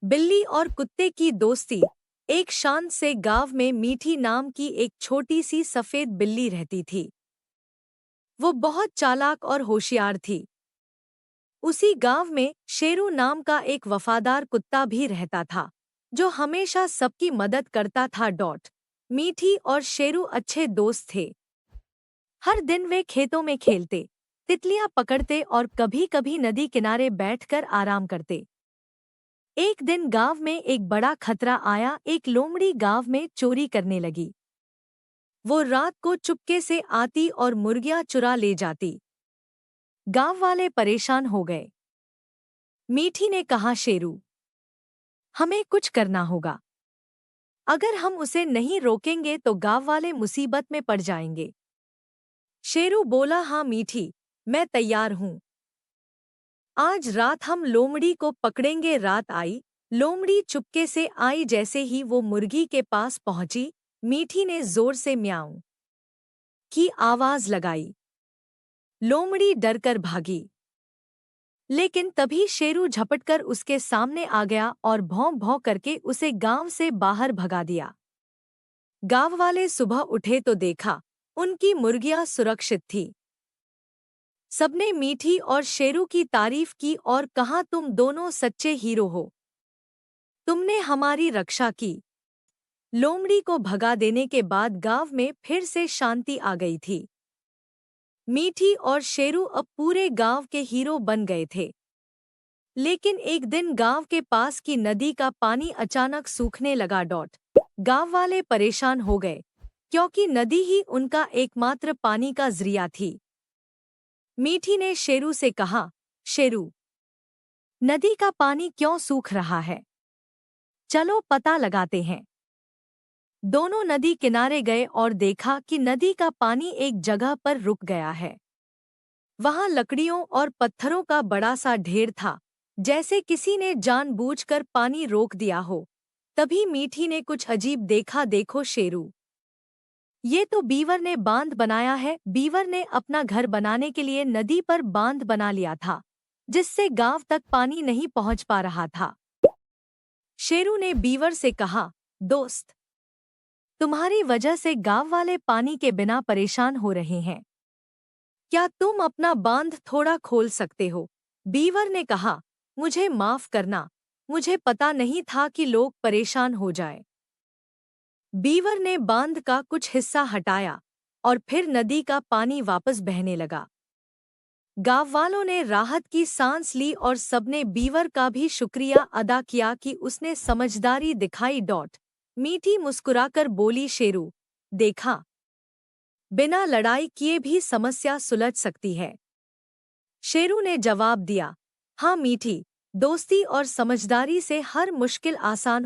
बिल्ली और कुत्ते की दोस्ती। एक शांत से गांव में मीठी नाम की एक छोटी सी सफेद बिल्ली रहती थी। वो बहुत चालाक और होशियार थी। उसी गांव में शेरू नाम का एक वफादार कुत्ता भी रहता था, जो हमेशा सबकी मदद करता था। मीठी और शेरू अच्छे दोस्त थे। हर दिन वे खेतों में खेलते, तितलियां पकड़ते और कभी-कभी नदी किनारे बैठकर आराम करते। एक दिन गांव में एक बड़ा खतरा आया। एक लोमड़ी गांव में चोरी करने लगी। वो रात को चुपके से आती और मुर्गियां चुरा ले जाती। गांव वाले परेशान हो गए। मीठी ने कहा, शेरू, हमें कुछ करना होगा। अगर हम उसे नहीं रोकेंगे तो गांव वाले मुसीबत में पड़ जाएंगे। शेरू बोला, हाँ मीठी, मैं तैयार हूँ। आज रात हम लोमड़ी को पकड़ेंगे। रात आई। लोमड़ी चुपके से आई। जैसे ही वो मुर्गी के पास पहुंची, मीठी ने जोर से म्याऊं की आवाज लगाई। लोमड़ी डरकर भागी, लेकिन तभी शेरू झपटकर उसके सामने आ गया और भौं भौं करके उसे गांव से बाहर भगा दिया। गांव वाले सुबह उठे तो देखा, उनकी मुर्गियां सुरक्षित थी। सबने मीठी और शेरू की तारीफ की और कहा, तुम दोनों सच्चे हीरो हो, तुमने हमारी रक्षा की। लोमड़ी को भगा देने के बाद गांव में फिर से शांति आ गई थी। मीठी और शेरू अब पूरे गांव के हीरो बन गए थे। लेकिन एक दिन गांव के पास की नदी का पानी अचानक सूखने लगा। गांव वाले परेशान हो गए, क्योंकि नदी ही उनका एकमात्र पानी का जरिया थी। मीठी ने शेरू से कहा, शेरू, नदी का पानी क्यों सूख रहा है? चलो पता लगाते हैं। दोनों नदी किनारे गए और देखा कि नदी का पानी एक जगह पर रुक गया है। वहां लकड़ियों और पत्थरों का बड़ा सा ढेर था, जैसे किसी ने जानबूझकर पानी रोक दिया हो। तभी मीठी ने कुछ अजीब देखा। देखो शेरू, ये तो बीवर ने बांध बनाया है। बीवर ने अपना घर बनाने के लिए नदी पर बांध बना लिया था, जिससे गांव तक पानी नहीं पहुंच पा रहा था। शेरू ने बीवर से कहा, दोस्त, तुम्हारी वजह से गांव वाले पानी के बिना परेशान हो रहे हैं। क्या तुम अपना बांध थोड़ा खोल सकते हो? बीवर ने कहा, मुझे माफ करना, मुझे पता नहीं था कि लोग परेशान हो जाए। बीवर ने बांध का कुछ हिस्सा हटाया और फिर नदी का पानी वापस बहने लगा। गांव वालों ने राहत की सांस ली और सबने बीवर का भी शुक्रिया अदा किया कि उसने समझदारी दिखाई। मीठी मुस्कुराकर बोली, शेरू, देखा, बिना लड़ाई किए भी समस्या सुलझ सकती है। शेरू ने जवाब दिया, हाँ मीठी, दोस्ती और समझदारी से हर मुश्किल आसान